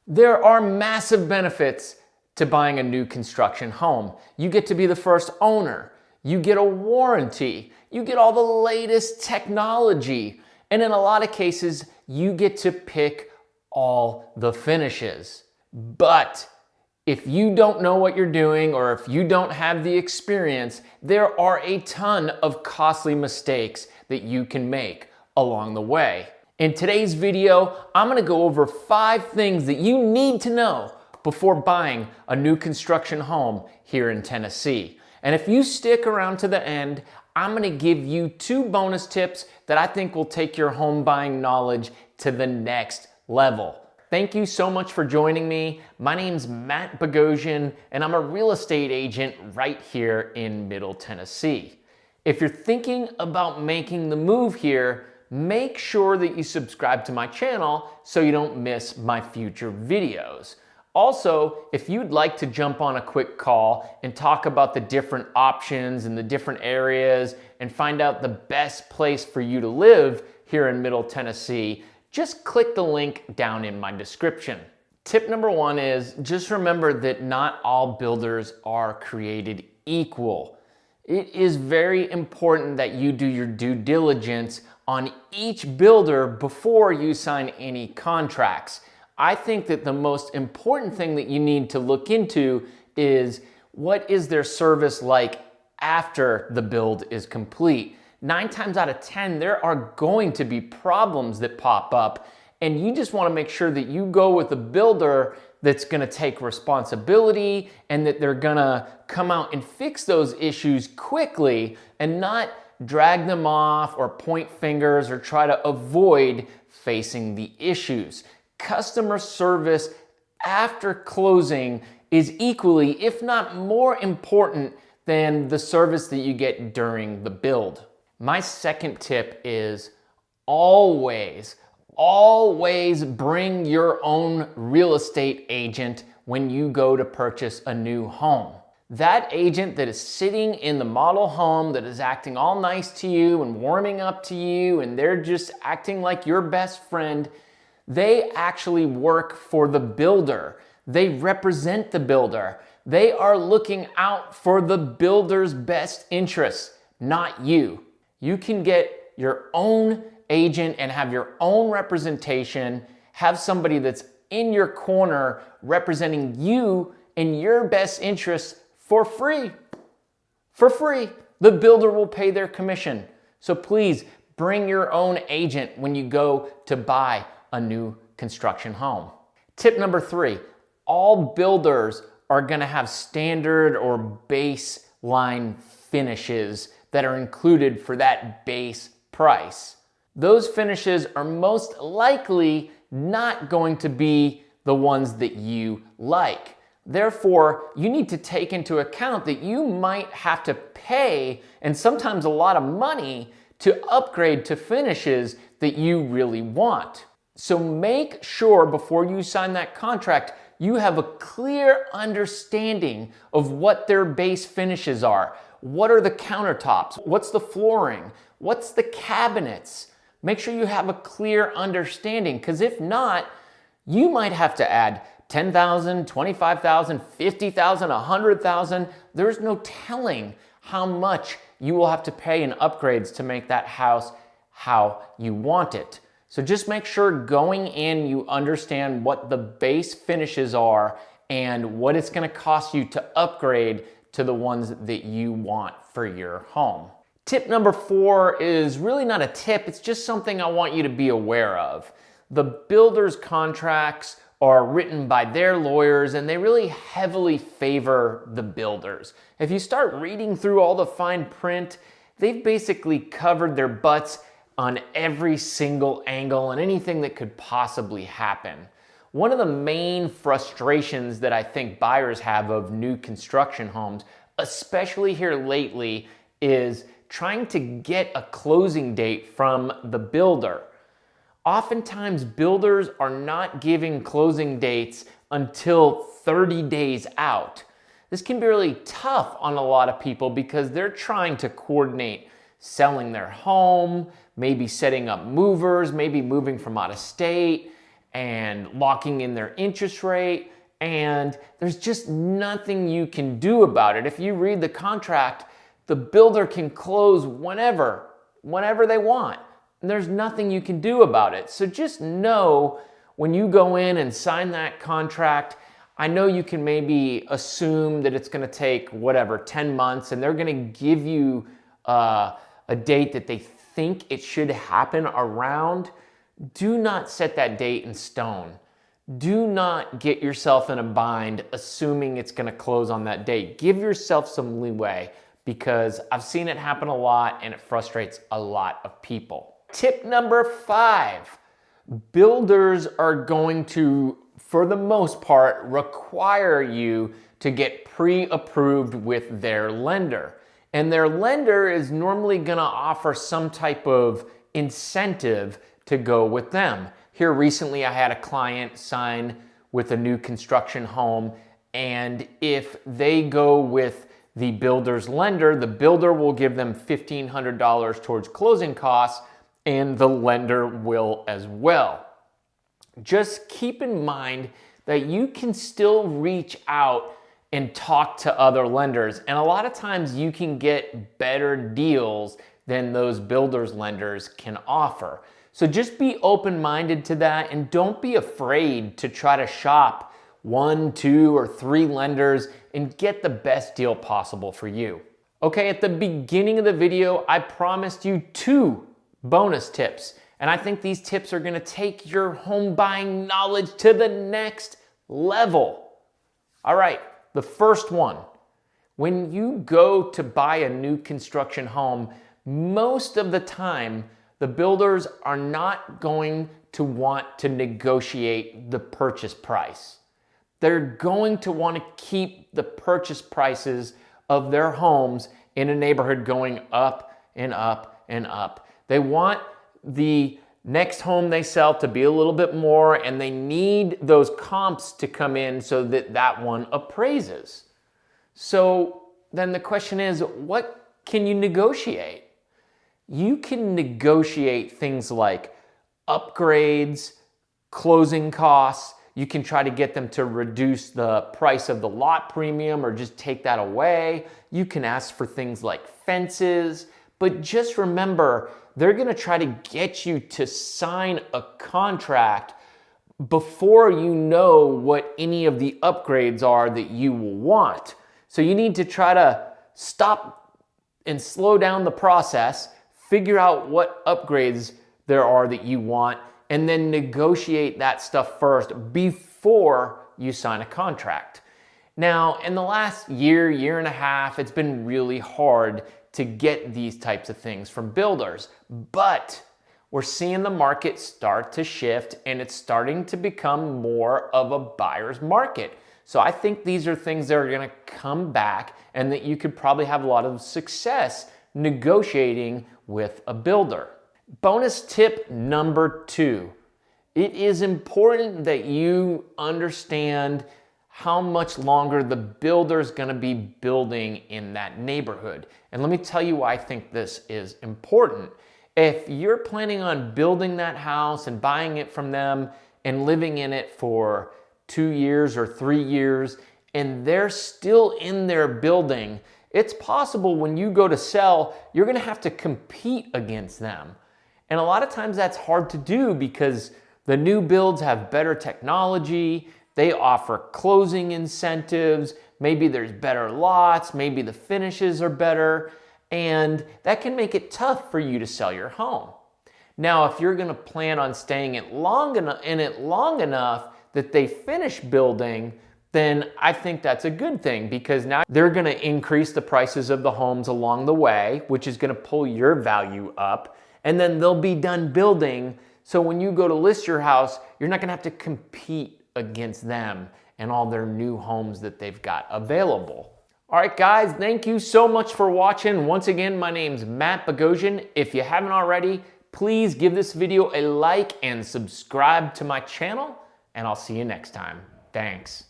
There are massive benefits to buying a new construction home. You get to be the first owner. You get a warranty. You get all the latest technology. And in a lot of cases, you get to pick all the finishes. But if you don't know what you're doing or if you don't have the experience, there are a ton of costly mistakes that you can make along the way. In today's video, I'm gonna go over 5 things that you need to know before buying a new construction home here in Tennessee. And if you stick around to the end, I'm gonna give you 2 bonus tips that I think will take your home buying knowledge to the next level. Thank you so much for joining me. My name's Matt Bogosian, and I'm a real estate agent right here in Middle Tennessee. If you're thinking about making the move here, make sure that you subscribe to my channel so you don't miss my future videos. Also, if you'd like to jump on a quick call and talk about the different options in the different areas and find out the best place for you to live here in Middle Tennessee, just click the link down in my description. Tip number 1 is just remember that not all builders are created equal. It is very important that you do your due diligence on each builder before you sign any contracts. I think that the most important thing that you need to look into is what is their service like after the build is complete. 9 times out of 10, there are going to be problems that pop up, and you just want to make sure that you go with a builder that's going to take responsibility and that they're going to come out and fix those issues quickly and not drag them off or point fingers or try to avoid facing the issues. Customer service after closing is equally, if not more important than the service that you get during the build. My second tip is always bring your own real estate agent when you go to purchase a new home. That agent that is sitting in the model home that is acting all nice to you and warming up to you and they're just acting like your best friend, they actually work for the builder. They represent the builder. They are looking out for the builder's best interests, not you. You can get your own agent and have your own representation, have somebody that's in your corner representing you and your best interests for free. For free. The builder will pay their commission. So please bring your own agent when you go to buy a new construction home. Tip number 3, all builders are gonna have standard or baseline finishes that are included for that base price. Those finishes are most likely not going to be the ones that you like. Therefore, you need to take into account that you might have to pay, and sometimes a lot of money, to upgrade to finishes that you really want. So make sure before you sign that contract, you have a clear understanding of what their base finishes are. What are the countertops? What's the flooring? What's the cabinets? Make sure you have a clear understanding, because if not, you might have to add $10,000, $25,000, $50,000, $100,000. There's no telling how much you will have to pay in upgrades to make that house how you want it. So just make sure going in you understand what the base finishes are and what it's going to cost you to upgrade to the ones that you want for your home. Tip number 4 is really not a tip, it's just something I want you to be aware of. The builder's contracts are written by their lawyers and they really heavily favor the builders. If you start reading through all the fine print, they've basically covered their butts on every single angle and anything that could possibly happen. One of the main frustrations that I think buyers have of new construction homes, especially here lately, is trying to get a closing date from the builder. Oftentimes, builders are not giving closing dates until 30 days out. This can be really tough on a lot of people because they're trying to coordinate selling their home, maybe setting up movers, maybe moving from out of state. and locking in their interest rate, and there's just nothing you can do about it. If you read the contract, the builder can close whenever they want, and there's nothing you can do about it. So just know when you go in and sign that contract, I know you can maybe assume that it's gonna take 10 months, and they're gonna give you a date that they think it should happen around. Do not set that date in stone. Do not get yourself in a bind assuming it's gonna close on that date. Give yourself some leeway, because I've seen it happen a lot and it frustrates a lot of people. Tip number 5, builders are going to, for the most part, require you to get pre-approved with their lender. And their lender is normally gonna offer some type of incentive to go with them. Here recently, I had a client sign with a new construction home, and if they go with the builder's lender, the builder will give them $1,500 towards closing costs, and the lender will as well. Just keep in mind that you can still reach out and talk to other lenders, and a lot of times you can get better deals than those builders lenders can offer. So just be open-minded to that, and don't be afraid to try to shop 1, 2, or 3 lenders and get the best deal possible for you. Okay, at the beginning of the video, I promised you 2 bonus tips, and I think these tips are gonna take your home buying knowledge to the next level. All right, the first one, when you go to buy a new construction home, most of the time, the builders are not going to want to negotiate the purchase price. They're going to want to keep the purchase prices of their homes in a neighborhood going up and up and up. They want the next home they sell to be a little bit more, and they need those comps to come in so that that one appraises. So then the question is, what can you negotiate? You can negotiate things like upgrades, closing costs. You can try to get them to reduce the price of the lot premium or just take that away. You can ask for things like fences, but just remember, they're gonna try to get you to sign a contract before you know what any of the upgrades are that you will want. So you need to try to stop and slow down the process, figure out what upgrades there are that you want, and then negotiate that stuff first before you sign a contract. Now, in the last year, year and a half, it's been really hard to get these types of things from builders, but we're seeing the market start to shift, and it's starting to become more of a buyer's market. So I think these are things that are gonna come back, and that you could probably have a lot of success negotiating with a builder. Bonus tip number 2. It is important that you understand how much longer the builder's gonna be building in that neighborhood. And let me tell you why I think this is important. If you're planning on building that house and buying it from them and living in it for 2 years or 3 years, and they're still in their building, it's possible when you go to sell, you're gonna have to compete against them. And a lot of times that's hard to do because the new builds have better technology, they offer closing incentives, maybe there's better lots, maybe the finishes are better, and that can make it tough for you to sell your home. Now, if you're gonna plan on staying in it long enough that they finish building, then I think that's a good thing, because now they're gonna increase the prices of the homes along the way, which is gonna pull your value up, and then they'll be done building. So when you go to list your house, you're not gonna have to compete against them and all their new homes that they've got available. All right, guys, thank you so much for watching. Once again, my name's Matt Bogosian. If you haven't already, please give this video a like and subscribe to my channel, and I'll see you next time. Thanks.